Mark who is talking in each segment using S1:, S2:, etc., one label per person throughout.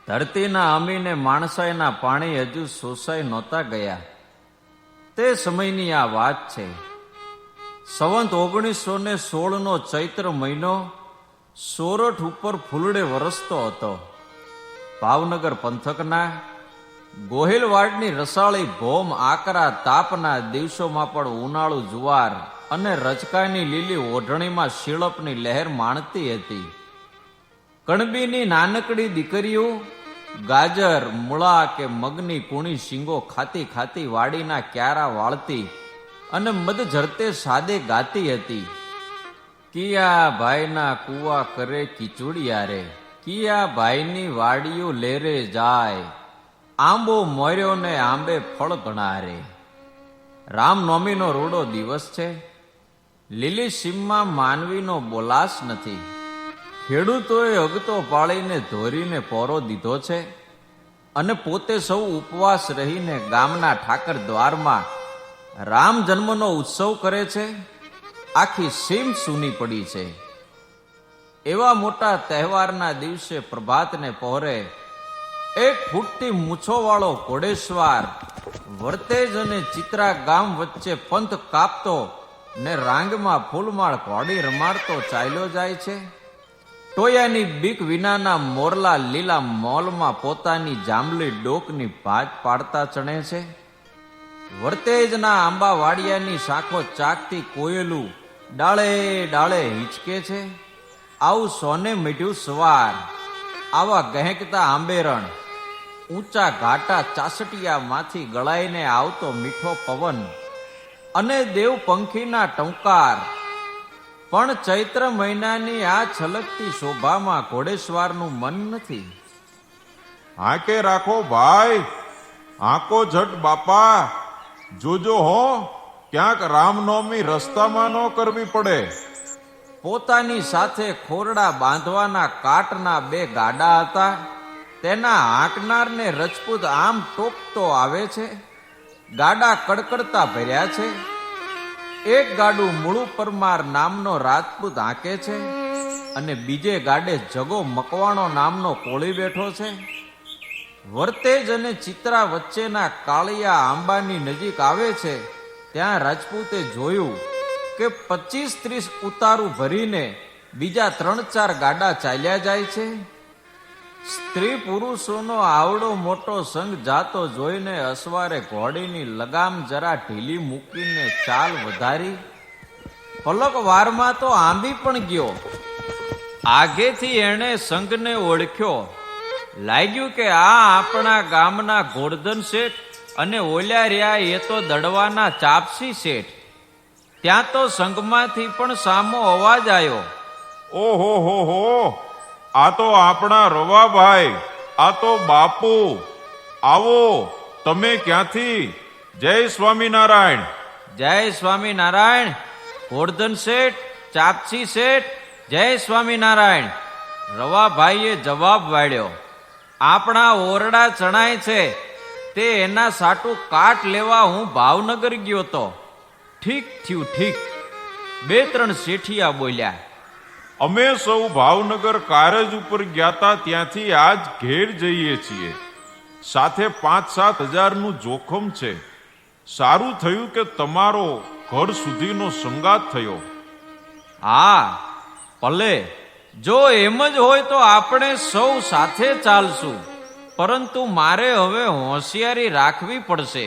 S1: ધરતીના અમીને માણસાઈના પાણી હજુ શોષાઈ નહોતા ગયા તે સમયની આ વાત છે. સંવંત 1916 ચૈત્ર મહિનો સોરઠ ઉપર ફૂલડે વરસતો હતો. ભાવનગર પંથકના ગોહિલવાડની રસાળી ભોમ આકરા તાપના દિવસોમાં પણ ઉનાળુ જુવાર અને રચકાની લીલી ઓઢણીમાં શીળપની લહેર માણતી હતી. કણબીની નાનકડી દીકરીઓ ગાજર, મૂળા કે મગની કૂણી શીંગો ખાતી ખાતી વાડીના ક્યારા વાળતી અને મધ ઝરતે સાદે ગાતી હતી. કિયા ભાઈના કુવા કરે કિચુડિયા રે, કિયા ભાઈની વાડીઓ લેરે જાય, આંબો મોર્યો ને આંબે ફળ ઘણા રે. રામનવમીનો રૂડો દિવસ છે. લીલી સીમમાં માનવીનો બોલાસ નથી. ખેડૂતોએ અગતો પાળીને ધોરીને પોરો દીધો છે અને પોતે સૌ ઉપવાસ રહીને ગામના ઠાકર દ્વારમાં રામ જન્મનો ઉત્સવ કરે છે. આખી સીમ સૂની પડી છે. એવા મોટા તહેવારના દિવસે પ્રભાતને પહોરે એક ફૂટતી મૂછોવાળો ઘોડેશ્વર વર્તેજ અને ચિત્રા ગામ વચ્ચે પંથ કાપતો ને રાંગમાં ફૂલમાળ ઘોડી રમાડતો ચાલ્યો જાય છે. ટોયાની બીક વિનાના મોરલા લીલા મોલમાં પોતાની જાંબલી ડોકની ભાત પાડતા ચણે છે. વર્તેજના આંબા વાડિયાની શાખો ચાકતી કોયલું ડાળે ડાળે હિંચકે છે. આવું સોને મીઠ્યું સવાર, આવા ગહેકતા આંબેરણ, ઊંચા ઘાટા ચાસટિયામાંથી ગળાઈને આવતો મીઠો પવન અને દેવ પંખીના ટંકાર. પણ ચૈત્ર મહિનાની આ છલકતી શોભામાં ઘોડેશ્વરનું મન નથી.
S2: આંકે રાખો ભાઈ, આંકો ઝટ બાપા, જોજો હો ક્યાંક રામનવમી રસ્તામાં ન કરવી પડે.
S1: પોતાની સાથે ખોરડા બાંધવાના કાટના 2 ગાડા હતા. તેના હાંકનારને રજપૂત આમ ટોકતો આવે છે. ગાડા કડકડતા ભર્યા છે. એક ગાડું મુળુ પરમાર નામનો રાજપૂત હાંકે છે અને બીજે ગાડે જગો મકવાણો નામનો કોળી બેઠો છે. વર્તેજ અને ચિત્રા વચ્ચેના કાળિયા આંબાની નજીક આવે છે ત્યાં રાજપૂતે જોયું કે 25-30 ઉતારું ભરીને બીજા 3-4 ગાડા ચાલ્યા જાય છે. સ્ત્રી પુરુષોનો આવડો મોટો સંઘ જાતો જોઈને અસવારે ઘોડીની લગામ જરા ઢીલી મૂકીને ચાલ વધારી. પલક વારમાં તો આંબી પણ ગયો. આગેથી એણે સંઘને ઓળખ્યો. લાગ્યું કે આ આપણા ગામના ગોરધન શેઠ અને ઓલ્યા રહ્યા એ તો દડવાના ચાપસી શેઠ. ત્યાં તો સંઘમાંથી પણ સામો અવાજ આવ્યો.
S2: ઓહો હો, આ તો આપણા રવાભાઈ, આ તો બાપુ. આવો, તમે ક્યાંથી? જય સ્વામિનારાયણ.
S1: જય સ્વામિનારાયણ. ગોરધન શેઠ, ચાપસી શેઠ, જય સ્વામિનારાયણ. રવાભાઈએ જવાબ વાળ્યો. આપણા ઓરડા ચણાય છે તે એના સાટું કાટ લેવા હું ભાવનગર ગયો તો. ઠીક થયું, ઠીક. 2-3 શેઠિયા બોલ્યા.
S2: અમે સૌ ભાવનગર કારજ ઉપર ગયા ત્યાંથી આજ ઘેર જઈએ છીએ. સાથે 5-7 હજારનું જોખમ છે. સારું થયું કે તમારો ઘર સુધીનો સંગાત થયો.
S1: હા, ભલે. જો એમ જ હોય તો આપણે સૌ સાથે ચાલશું, પરંતુ મારે હવે હોશિયારી રાખવી પડશે.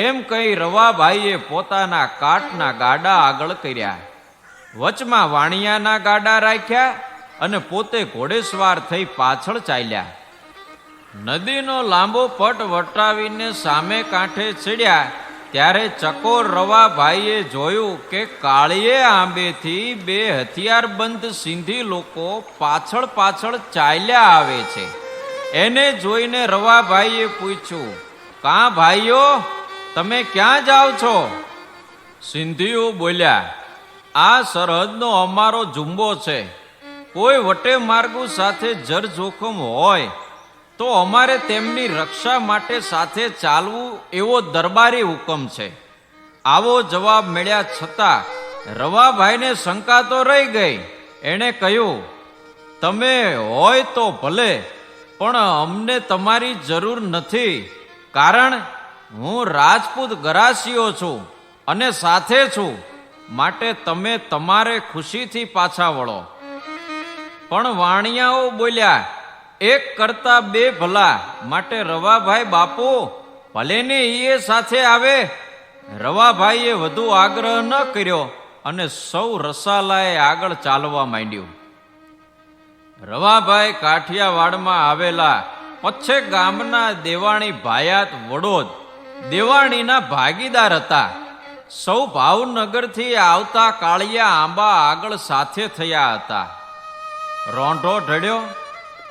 S1: એમ કહી રવાભાઈએ પોતાના કાટના ગાડા આગળ કર્યા. વચમાં વાણિયાના ગાડા રાખ્યા અને પોતે ઘોડેસવાર થઈ પાછળ ચાલ્યા. નદીનો લાંબો પટ વટાવીને સામે કાંઠે ચડ્યા ત્યારે ચકોર રવાભાઈએ જોયું કે કાળીએ આંબેથી 2 હથિયારબંધ સિંધી લોકો પાછળ પાછળ ચાલ્યા આવે છે. એને જોઈને રવાભાઈએ પૂછ્યું, કાં ભાઈઓ, તમે ક્યાં જાઓ છો? સિંધીઓ બોલ્યા, આ સરહદનો અમારો જુંબો છે. કોઈ વટે માર્ગુ સાથે જર જોખમ હોય તો અમારે તેમની રક્ષા માટે સાથે ચાલવું એવો દરબારી હુકમ છે. આવો જવાબ મળ્યા છતાં રવાભાઈને શંકા તો રહી ગઈ. એણે કહ્યું, તમે હોય તો ભલે, પણ અમને તમારી જરૂર નથી, કારણ હું રાજપૂત ગરાસીઓ છું અને સાથે છું, માટે તમે તમારે ખુશીથી પાછા વળો. પણ વાણિયાઓ બોલ્યા, એક કરતા બે ભલા, માટે રવાભાઈ બાપુ ભલે ને એ સાથે આવે. રવાભાઈએ વધુ આગ્રહ ન કર્યો અને સૌ રસાલાએ આગળ ચાલવા માંડ્યું. રવાભાઈ કાઠિયાવાડમાં આવેલા પચ્છે ગામના દેવાણી ભાયાત વડોદ દેવાણીના ભાગીદાર હતા. સૌ ભાવનગરથી આવતા કાળિયા આંબા આગળ સાથે થયા હતા. રોંઢો ઢળ્યો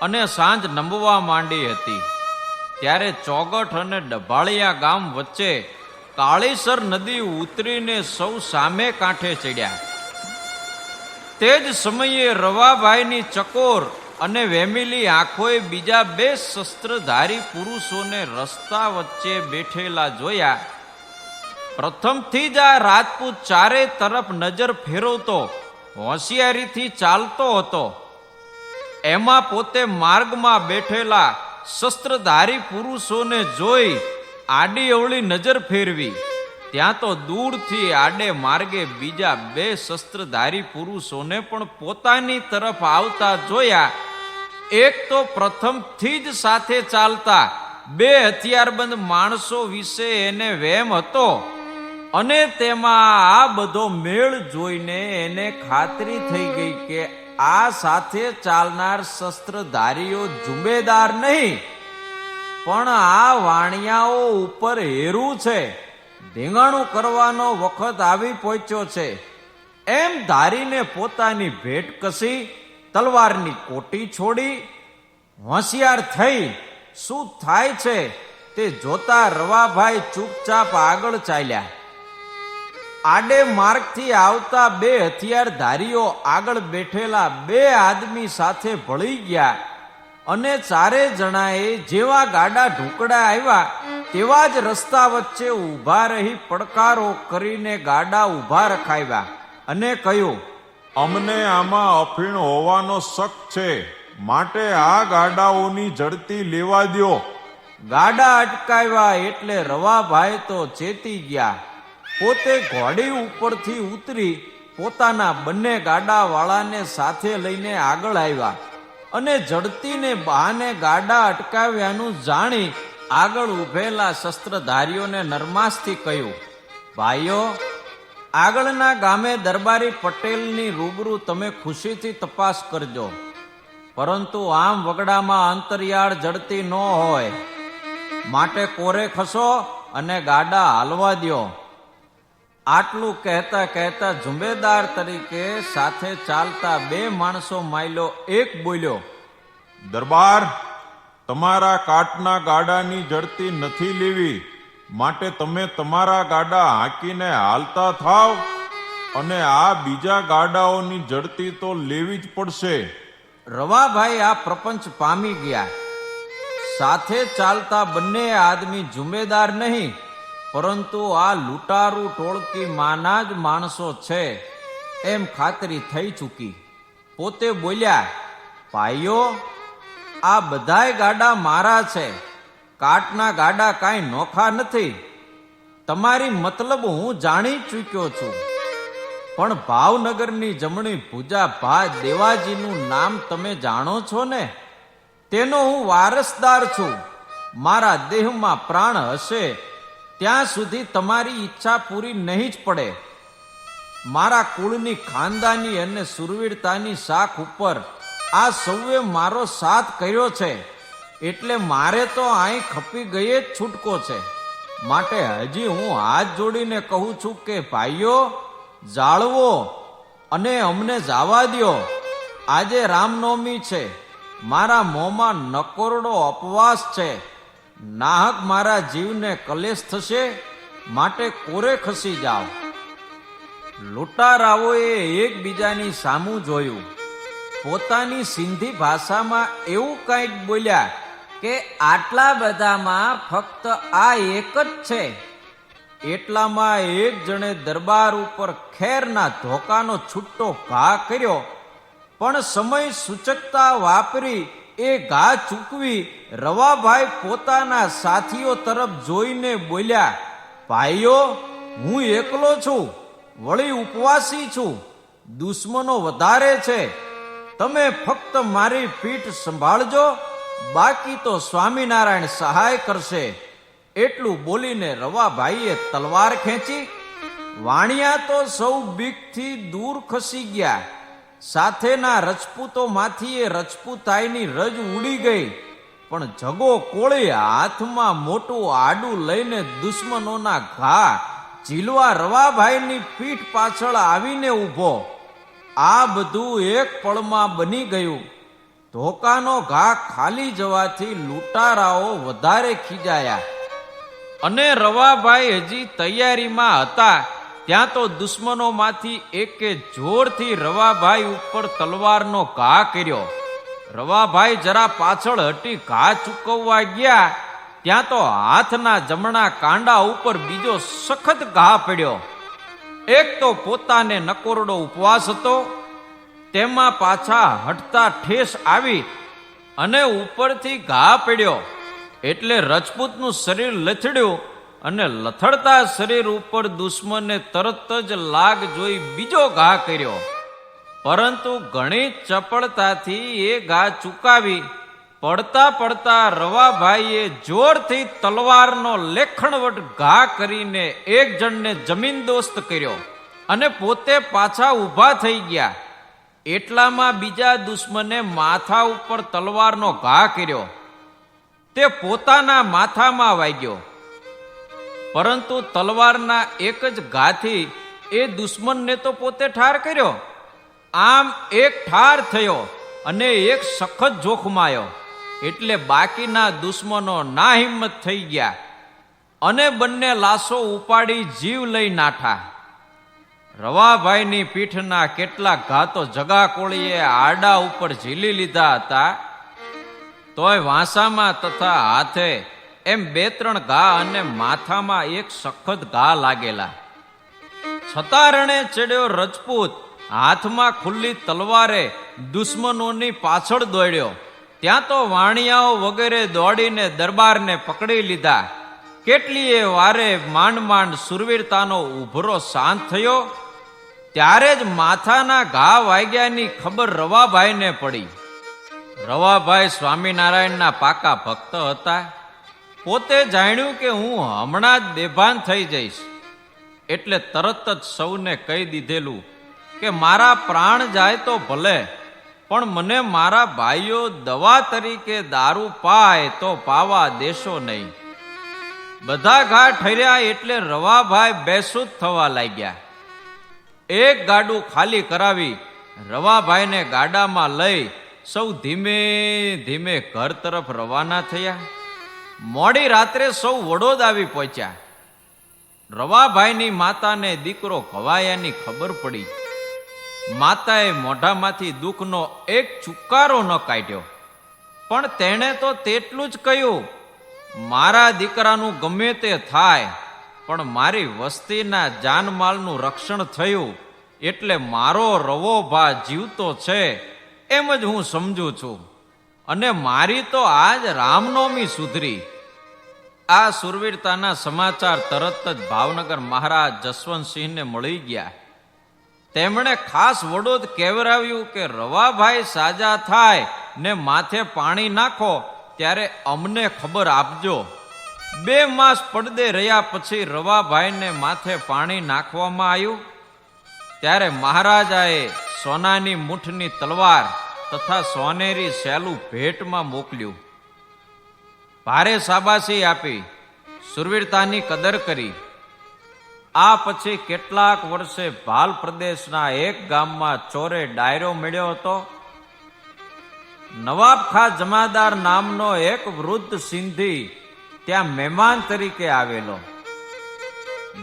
S1: અને સાંજ નમવા માંડી હતી ત્યારે ચોગઠ અને ડભાળિયા ગામ વચ્ચે કાળીસર નદી ઉતરીને સૌ સામે કાંઠે ચડ્યા. તે જ સમયે રવાભાઈની ચકોર અને વેમિલી આંખોએ બીજા બે શસ્ત્રધારી પુરુષોને રસ્તા વચ્ચે બેઠેલા જોયા. પ્રથમથી જ આ રાજપૂત ચારે તરફ નજર ફેરવતો હોશિયારીથી ચાલતો હતો. એમાં પોતે માર્ગમાં બેઠેલા શસ્ત્રધારી પુરુષોને જોઈ આડી અવળી નજર ફેરવી. ત્યાં તો દૂરથી આડે માર્ગે બીજા બે શસ્ત્રધારી પુરુષોને પણ પોતાની તરફ આવતા જોયા. એક તો પ્રથમથી જ સાથે ચાલતા બે હથિયારબંધ માણસો વિશે એને વહેમ હતો અને તેમાં આ બધો મેળ જોઈને એને ખાતરી થઈ ગઈ કે આ સાથે ચાલનાર શસ્ત્રધારીઓ જુમેદાર નહીં, પણ આ વાણિયાઓ ઉપર હેરું છે, ધીંગાણું કરવાનો વખત આવી પહોંચ્યો છે. એમ ધારીને પોતાની ભેટ કસી તલવારની કોટી છોડી હોશિયાર થઈ શું થાય છે તે જોતા રવાભાઈ ચૂપચાપ આગળ ચાલ્યા. આડે માર્ગથી આવતા બે હથિયારધારીઓ આગળ બેઠેલા બે આદમી સાથે ભળી ગયા અને ચારે જણાએ જેવા ગાડા ઢુકડા આવ્યા તેવા જ રસ્તા વચ્ચે ઊભા રહી પડકારો કરીને ગાડા ઊભા રખાવ્યા અને કહ્યું,
S2: અમને આમાં અફીણ હોવાનો શક છે, માટે આ ગાડાઓની ઝડતી લેવા દ્યો.
S1: ગાડા અટકાવ્યા એટલે રવાભાઈ તો ચેતી ગયા. પોતે ઘોડી ઉપરથી ઉતરી પોતાના બંને ગાડાવાળાને સાથે લઈને આગળ આવ્યા અને ઝડતીને બહાને ગાડા અટકાવ્યાનું જાણી આગળ ઉભેલા શસ્ત્રધારીઓને નરમાસથી કહ્યું, ભાઈઓ, આગળના ગામે દરબારી પટેલની રૂબરૂ તમે ખુશીથી તપાસ કરજો, પરંતુ આમ વગડામાં અંતરિયાળ ઝડતી ન હોય, માટે કોરે ખસો અને ગાડા હાલવા દ્યો. આટલું કહેતા કહેતા ઝુંબેદાર તરીકે સાથે ચાલતા બે માણસો માયલો એક બોલ્યો,
S2: દરબાર, તમારા કાટના ગાડાની ઝડતી નથી લેવી, માટે તમે તમારા ગાડા હાંકીને હાલતા થાવ અને આ બીજા ગાડાઓની ઝડતી તો લેવી જ પડશે.
S1: રવાભાઈ આ પ્રપંચ પામી ગયા. સાથે ચાલતા બંને આદમી ઝુંબેદાર નહીં, પરંતુ આ લૂંટારૂ ટોળકી માના જ માણસો છે એમ ખાતરી થઈ ચૂકી. પોતે બોલ્યા, ભાઈઓ, આ બધાય ગાડા મારા છે, કાટના ગાડા કાંઈ નોખા નથી. તમારી મતલબ હું જાણી ચૂક્યો છું, પણ ભાવનગરની જમણી ભુજા ભા દેવાજીનું નામ તમે જાણો છો ને? તેનો હું વારસદાર છું. મારા દેહમાં પ્રાણ હશે ત્યાં સુધી તમારી ઈચ્છા પૂરી નહીં જ પડે. મારા કુળની ખાનદાની અને સુરવીરતાની શાખ ઉપર આ સૌએ મારો સાથ કર્યો છે, એટલે મારે તો અહીં ખપી ગયે જ છૂટકો છે. માટે હજી હું હાથ જોડીને કહું છું કે ભાઈઓ, જાળવો અને અમને જવા દ્યો. આજે રામનવમી છે, મારા મોંમાં નકોરડો અપવાસ છે, નાહક મારા જીવને કલેશ થશે, માટે કોરે ખસી જાઓ. લૂંટારાઓએ એકબીજાની સામું જોયું. પોતાની સિંધી ભાષામાં એવું કંઈક બોલ્યા કે આટલા બધામાં ફક્ત આ એક જ છે. એટલામાં એક જણે દરબાર ઉપર ખેરના ધોકાનો છૂટો ઘા કર્યો, પણ સમય સૂચકતા વાપરી એ ઘા ચૂકવી રવાભાઈ પોતાના સાથીઓ તરફ જોઈને બોલ્યા, ભાઈઓ, હું એકલો છું, વળી ઉપવાસી છું, દુશ્મનો વધારે છે, તમે ફક્ત મારી પીઠ સંભાળજો, બાકી તો સ્વામિનારાયણ સહાય કરશે. એટલું બોલીને રવાભાઈએ તલવાર ખેંચી. વાણિયા તો સૌ બીકથી દૂર ખસી ગયા. સાથેના રજપૂતોમાંથી એ રજપૂતાઈની રજ ઉડી ગઈ. પણ જગો કોળી હાથમાં મોટું આડું લઈને દુશ્મનોના ઘા ઝીલવા રવાભાઈની પીઠ પાછળ આવીને ઊભો. આ બધું એક પળમાં બની ગયું. ધોકાનો ઘા ખાલી જવાથી લૂંટારાઓ વધારે ખીજાયા અને રવાભાઈ હજી તૈયારીમાં હતા ત્યાં તો દુશ્મનોમાંથી એકે જોરથી રવાભાઈ ઉપર તલવારનો ઘા કર્યો. રવાભાઈ જરા પાછળ હટી ઘા ચૂકવવા ગયા ત્યાં તો હાથના જમણા કાંડા ઉપર બીજો સખત ઘા પડ્યો. એક તો પોતાને નકોરડો ઉપવાસ હતો, તેમાં પાછા હટતા ઠેસ આવી અને ઉપરથી ઘા પડ્યો એટલે રજપૂતનું શરીર લથડ્યું અને લથડતા શરીર ઉપર દુશ્મને તરત જ લાગ જોઈ બીજો ઘા કર્યો. પરંતુ ઘણી ચપળતાથી એ ઘા ચૂકાવી પડતા પડતા રવાભાઈએ જોરથી તલવારનો લેખણવટ ઘા કરીને એક જણને જમીનદોસ્ત કર્યો અને પોતે પાછા ઊભા થઈ ગયા. એટલામાં બીજા દુશ્મને માથા ઉપર તલવારનો ઘા કર્યો. તે પોતાના માથામાં વાગ્યો, પરંતુ તલવારના એક જ ઘાથી એ દુશ્મનને તો પોતે ઠાર કર્યો. આમ એક ઠાર થયો અને એક સખત જોખમાયો એટલે બાકીના દુશ્મનો ના હિંમત થઈ ગયા અને બંને લાશો ઉપાડી જીવ લઈ નાઠા. રવાભાઈની પીઠના કેટલાક ઘા તો જગા કોળીએ આડા ઉપર ઝીલી લીધા હતા, તોય વાંસામાં તથા હાથે એમ 2-3 ઘા અને માથામાં એક સખત ઘા લાગેલા. છતાં રણે ચડ્યો રજપૂત હાથમાં ખુલ્લી તલવારે દુશ્મનોની પાછળ દોડ્યો. ત્યાં તો વાણિયાઓ વગેરે દોડીને દરબારને પકડી લીધા. કેટલીય વારે માંડ માંડ સુરવીરતાનો ઉભરો શાંત થયો. ત્યારે જ માથાના ઘા વાગ્યાની ખબર રવાભાઈને પડી. રવાભાઈ સ્વામિનારાયણના પાકા ભક્ત હતા. પોતે જાણ્યું કે હું હમણાં જ બેભાન થઈ જઈશ એટલે તરત જ સૌને કહી દીધેલું કે મારા પ્રાણ જાય તો ભલે, પણ મને મારા ભાઈઓ દવા તરીકે દારૂ પાય તો પાવા દેશો નહીં. બધા ઘા ઠર્યા એટલે રવાભાઈ બેસુદ થવા લાગ્યા. એક ગાડું ખાલી કરાવી રવાભાઈને ગાડામાં લઈ સૌ ધીમે ધીમે ઘર તરફ રવાના થયા. મોડી રાત્રે સૌ વડોદ આવી પહોંચ્યા. રવાભાઈની માતાને દીકરો ઘવાયાની ખબર પડી. માતાએ મોઢામાંથી દુઃખનો એક ચુકારો ન કાઢ્યો, પણ તેણે તો તેટલું જ કહ્યું, મારા દીકરાનું ગમે તે થાય, પણ મારી વસ્તીના જાનમાલનું રક્ષણ થયું એટલે મારો રવોભા જીવતો છે એમ જ હું સમજુ છું, અને મારી તો આજ રામનવમી સુધરી. આ સુરવીરતાના સમાચાર તરત જ ભાવનગર મહારાજ જસવંતસિંહને મળી ગયા. તેમણે ખાસ વડોદ કેવરાવ્યું કે રવાભાઈ સાજા થાય ને માથે પાણી નાખો ત્યારે અમને ખબર આપજો. 2 માસ પડદે રહ્યા પછી રવાભાઈને માથે પાણી નાખવામાં આવ્યું. ત્યારે મહારાજાએ સોનાની મૂઠની તલવાર તથા સોનેરી સેલું ભેટમાં મોકલ્યું. ભારે શાબાશી આપી, સુરવીરતાની કદર કરી. આ પછી કેટલાક વર્ષે ભાલ પ્રદેશના એક ગામમાં ચોરે ડાયરો મળ્યો હતો. નવાબખા જમાદાર નામનો એક વૃદ્ધ સિંધી ત્યાં મહેમાન તરીકે આવેલો.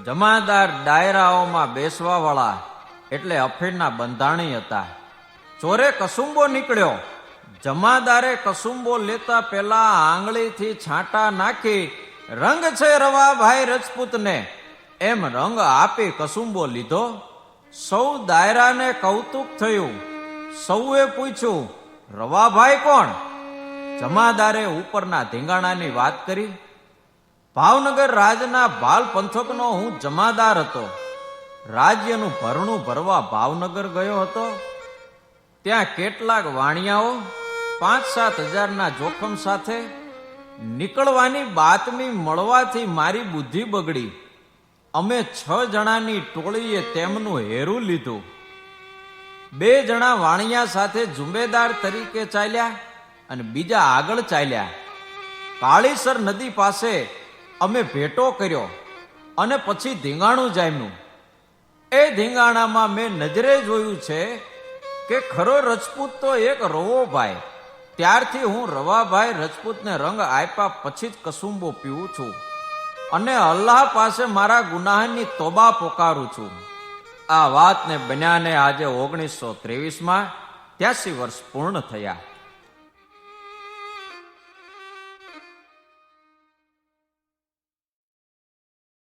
S1: જમાદાર ડાયરાઓમાં બેસવા વાળા એટલે અફીણના બંધાણી હતા. ચોરે કસુંબો નીકળ્યો. જમાદારે કસુંબો લેતા પેલા આંગળીથી છાંટા નાખી, રંગ છે રવાભાઈ રજપૂતને, એમ રંગ આપી કસુંબો લીધો. સૌ દાયરાને કૌતુક થયું. સૌએ પૂછ્યું, રવાભાઈ કોણ? જમાદારે ઉપરના ધીંગાણાની વાત કરી. ભાવનગર રાજના ભાલ પંથકનો હું જમાદાર હતો. રાજ્યનું ભરણું ભરવા ભાવનગર ગયો હતો. ત્યાં કેટલાક વાણિયાઓ 5-7 હજારના જોખમ સાથે નીકળવાની બાતમી મળવાથી મારી બુદ્ધિ બગડી. અમે 6 જણાની ટોળીએ તેમનું હેરું લીધું. 2 જણા વાણિયા સાથે જુંબેદાર તરીકે ચાલ્યા અને બીજા આગળ ચાલ્યા. કાળીસર નદી પાસે અમે ભેટો કર્યો અને પછી ધીંગાણું જામ્યું. એ ધીંગાણામાં મેં નજરે જોયું છે કે ખરો રજપૂત તો એક રવોભાઈ. ત્યારથી હું રવાભાઈ રજપૂતને રંગ આપ્યા પછી જ કસુંબો પીવું છું અને અલ્લાહ પાસે મારા ગુનાહની તોબા પોકારું છું. આ વાતને બન્યાને આજે 1923માં 83 વર્ષ પૂર્ણ થયા.